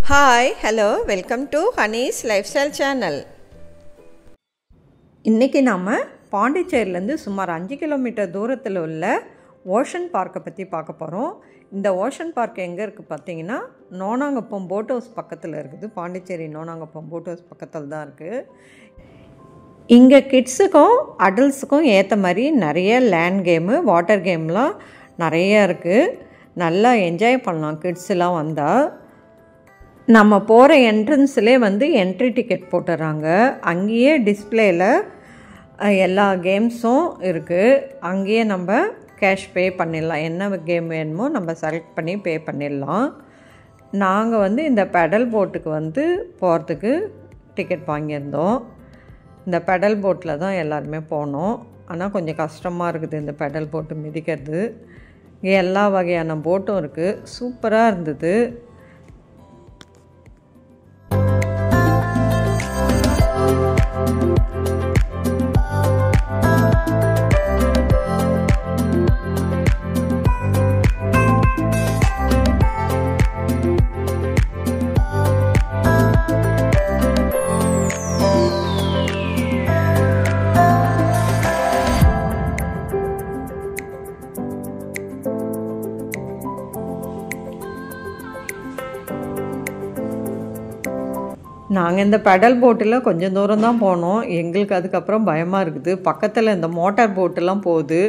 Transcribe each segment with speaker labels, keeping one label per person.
Speaker 1: Hi hello welcome to Honey's life style channel. இன்றைக்கி நாம் பாண்டிச்சேரியிலேருந்து சுமார் 5 கிலோமீட்டர் தூரத்தில் உள்ள ஓஷன் பார்க்கை பற்றி பார்க்க போகிறோம். இந்த ஓஷன் பார்க் எங்கே இருக்குது பார்த்தீங்கன்னா, நோனாங்குப்பம் போட் ஹவுஸ் பக்கத்தில் இருக்குது. பாண்டிச்சேரி நோனாங்குப்பம் போட் ஹவுஸ் பக்கத்தில் தான் இருக்குது. இங்கே கிட்ஸுக்கும் அடல்ட்ஸுக்கும் ஏற்ற மாதிரி நிறைய லேண்ட் கேமு, வாட்டர் கேம்லாம் நிறையா இருக்குது. நல்லா என்ஜாய் பண்ணலாம் கிட்ஸெலாம் வந்தால். நம்ம போகிற என்ட்ரன்ஸ்லேயே என்ட்ரி டிக்கெட் போட்டுறாங்க. அங்கேயே டிஸ்பிளேயில் எல்லா கேம்ஸும் இருக்குது. அங்கேயே நம்ம கேஷ் பே பண்ணிடலாம். என்ன கேம் வேணுமோ நம்ம செலக்ட் பண்ணி பே பண்ணிடலாம். நாங்கள் இந்த பெடல் போட்டுக்கு போகிறதுக்கு டிக்கெட் வாங்கியிருந்தோம். இந்த பெடல் போட்டில் தான் எல்லாருமே போனோம். ஆனால் கொஞ்சம் கஷ்டமாக இருக்குது இந்த பெடல் போட்டு மிதிக்கிறது. இங்கே எல்லா வகையான போட்டும் இருக்குது. சூப்பராக இருந்தது. நாங்கள் இந்த பெடல் போட்டில் கொஞ்சம் தூரம் தான் போனோம். எங்களுக்கு அதுக்கப்புறம் பயமாக இருக்குது. பக்கத்தில் இந்த மோட்டார் போட்டெல்லாம் போகுது.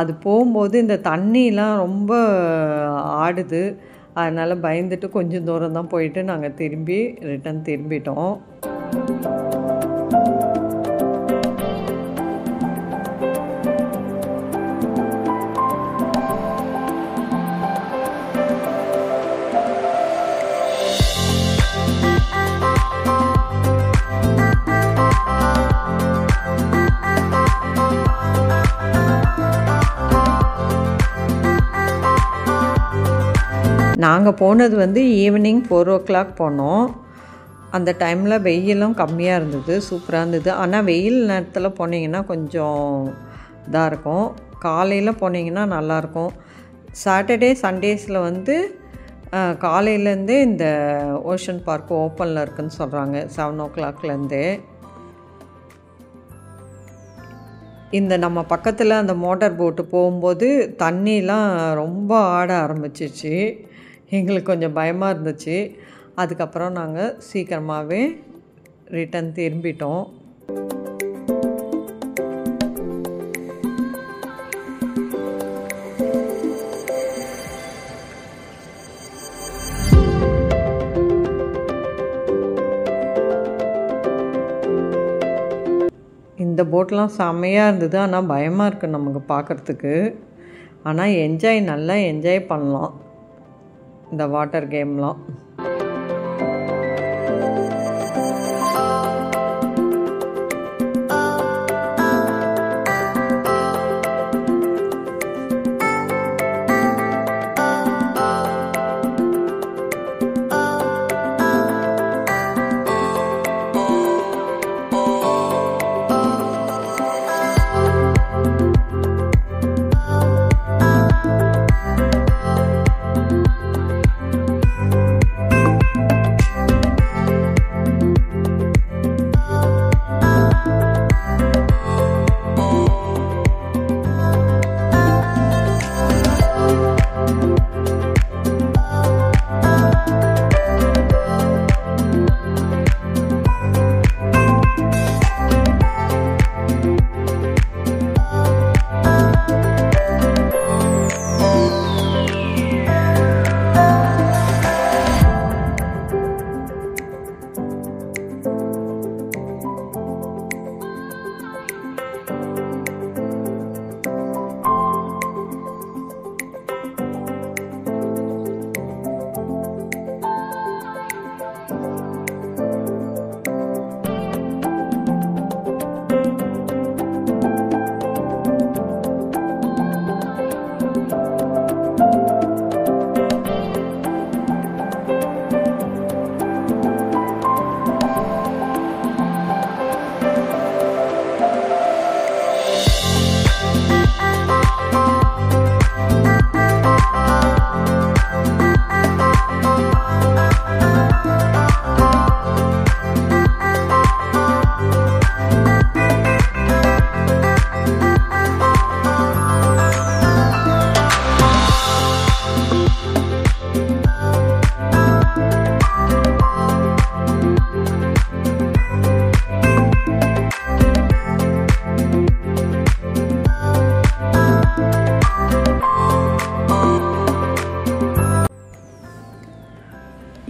Speaker 1: அது போகும்போது இந்த தண்ணிலாம் ரொம்ப ஆடுது. அதனால் பயந்துட்டு கொஞ்சம் தூரம் தான் போயிட்டு நாங்கள் ரிட்டன் திரும்பிட்டோம். நாங்கள் போனது ஈவினிங் 4 o'clock போனோம். அந்த டைமில் வெயிலும் கம்மியாக இருந்தது. சூப்பராக இருந்தது. ஆனால் வெயில் நேரத்தில் போனீங்கன்னா கொஞ்சம் இதாக இருக்கும். காலையில் போனீங்கன்னா நல்லாயிருக்கும். சாட்டர்டே சண்டேஸில் காலையிலேருந்தே இந்த ஓஷன் பார்க் ஓப்பனில் இருக்குதுன்னு சொல்கிறாங்க. 7 o'clockலேருந்தே. இந்த நம்ம பக்கத்தில் அந்த மோட்டார் போட்டு போகும்போது தண்ணிலாம் ரொம்ப ஆட ஆரம்பிச்சிச்சு. எங்களுக்கு கொஞ்சம் பயமாக இருந்துச்சு. அதுக்கப்புறம் நாங்கள் சீக்கிரமாகவே ரிட்டன் திரும்பிட்டோம். இந்த போட்லாம் செம்மையாக இருந்தது. ஆனால் பயமாக இருக்குது நமக்கு பார்க்குறதுக்கு. ஆனால் நல்லா என்ஜாய் பண்ணலாம் இந்த வாட்டர் கேம்லாம்.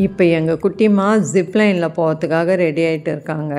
Speaker 1: இப்போ எங்கள் குட்டிமா ஜிப்லைனில் போகிறதுக்காக ரெடி ஆகிட்டு இருக்காங்க.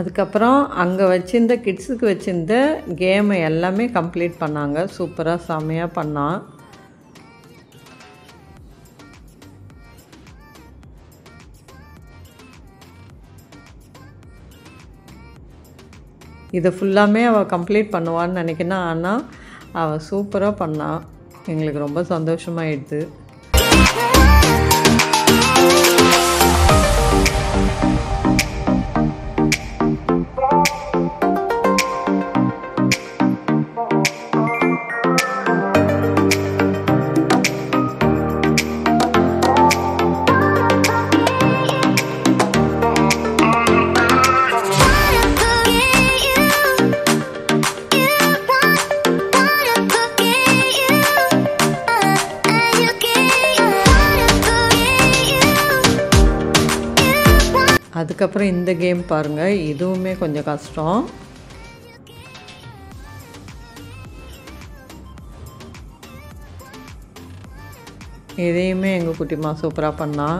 Speaker 1: அதுக்கப்புறம் அங்கே வச்சிருந்த கிட்ஸுக்கு வச்சிருந்த கேமை எல்லாமே கம்ப்ளீட் பண்ணாங்க. சூப்பராக செம்மையாக பண்ணான். இதை ஃபுல்லாமே அவள் கம்ப்ளீட் பண்ணுவான்னு நினைக்கிறேன். ஆனால் அவள் சூப்பராக பண்ணான். எங்களுக்கு ரொம்ப சந்தோஷமாயிடுது. அதுக்கப்புறம் இந்த கேம் பாருங்கள், இதுவுமே கொஞ்சம் கஷ்டம். இதையுமே எங்கள் குட்டிமா சூப்பராக பண்ணா.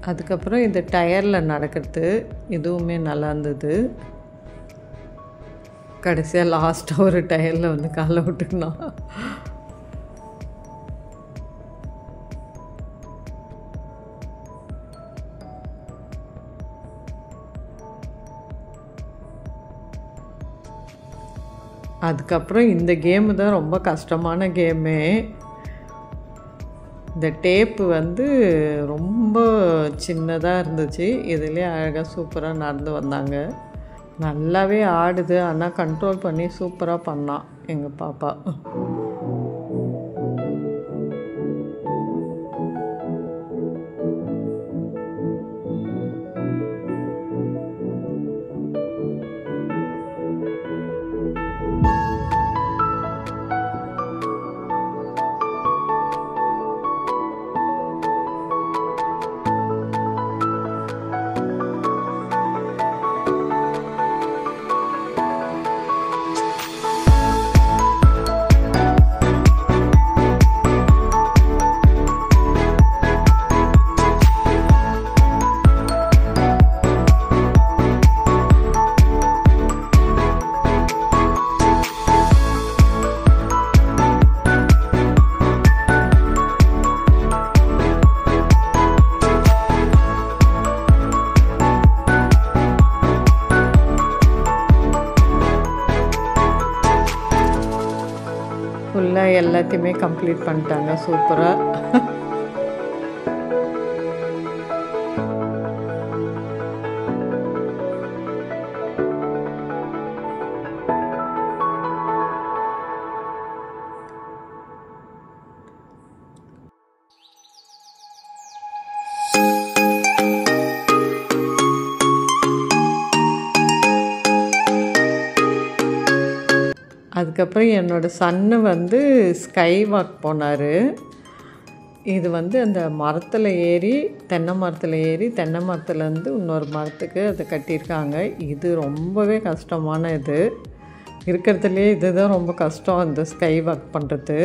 Speaker 1: அதுக்கப்புறம் இந்த டயரில் நடக்கிறது இதுவுமே நல்லா இருந்தது. கடைசியாக லாஸ்ட்டாக ஒரு டயரில் வந்து காலை விட்டுக்கணும். அதுக்கப்புறம் இந்த கேமு தான் ரொம்ப கஷ்டமான கேமு. இந்த டேப்பு வந்து ரொம்ப சின்னதாக இருந்துச்சு. இதுலேயே அழகாக சூப்பராக நடந்து வந்தாங்க. நல்லாவே ஆடுது, ஆனால் கண்ட்ரோல் பண்ணி சூப்பராக பண்ணான் எங்கள் பாப்பா. ஃபுல்லாக எல்லாத்தையுமே கம்ப்ளீட் பண்ணிட்டாங்க சூப்பராக. அதுக்கப்புறம் என்னோடய சன்னு வந்து ஸ்கை வாக் போனார். இது வந்து அந்த மரத்தில் ஏறி தென்னை மரத்துலேருந்து இன்னொரு மரத்துக்கு அதை கட்டியிருக்காங்க. இது ரொம்பவே கஷ்டமான இது. இருக்கிறதுலே இதுதான் ரொம்ப கஷ்டம், அந்த ஸ்கை வாக் பண்ணுறது.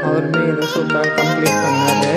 Speaker 1: அவருமே இதை சூப்பராக கம்ப்ளீட் பண்ணார்.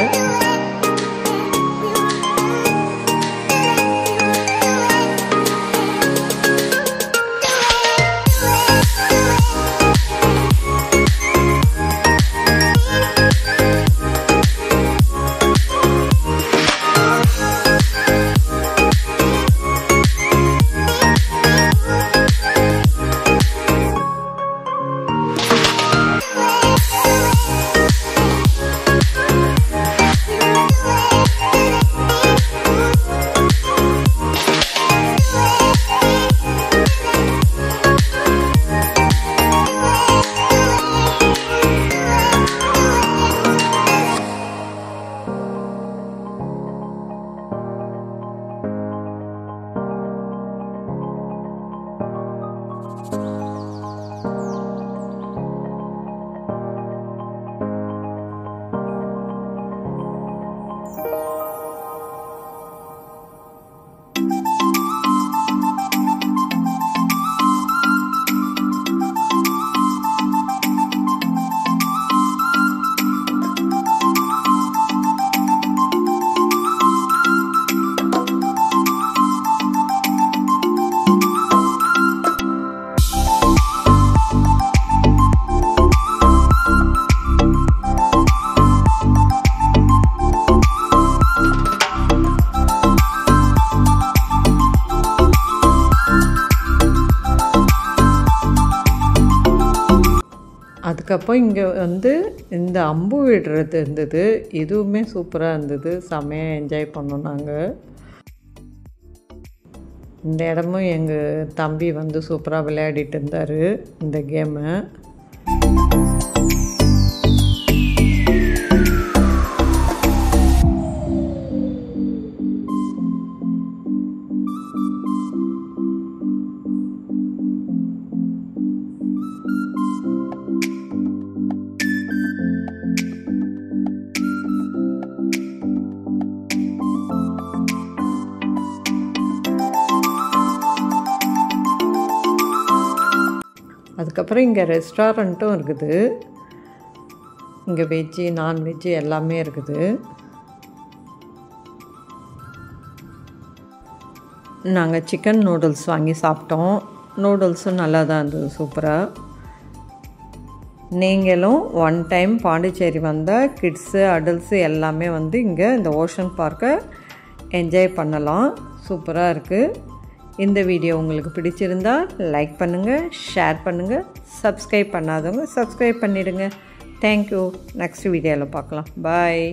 Speaker 1: அதுக்கப்புறம் இங்கே வந்து இந்த அம்பு விடுறது இருந்தது. இதுவுமே சூப்பராக இருந்தது. செம்மையாக என்ஜாய் பண்ணோம் நாங்கள். இந்த இடமும் எங்கள் தம்பி வந்து சூப்பராக விளையாடிட்டு இருந்தார் இந்த கேமை. அதுக்கப்புறம் இங்கே ரெஸ்டாரண்ட்டும் இருக்குது. இங்கே வெஜ்ஜு நான்வெஜ்ஜு எல்லாமே இருக்குது. நாங்கள் சிக்கன் நூடுல்ஸ் வாங்கி சாப்பிட்டோம். நூடுல்ஸும் நல்லா தான் இருந்தது, சூப்பராக. நீங்களும் ஒன் டைம் பாண்டிச்சேரி வந்தால் கிட்ஸு அடல்ட்ஸு எல்லாமே வந்து இங்கே இந்த ஓஷன் பார்க்கை என்ஜாய் பண்ணலாம். சூப்பராக இருக்குது. இந்த வீடியோ உங்களுக்கு பிடிச்சிருந்தா லைக் பண்ணுங்கள், ஷேர் பண்ணுங்கள், சப்ஸ்கிரைப் பண்ணாதவங்க சப்ஸ்கிரைப் பண்ணிவிடுங்க. தேங்க்யூ. நெக்ஸ்ட் வீடியோவில் பார்க்கலாம். பாய்.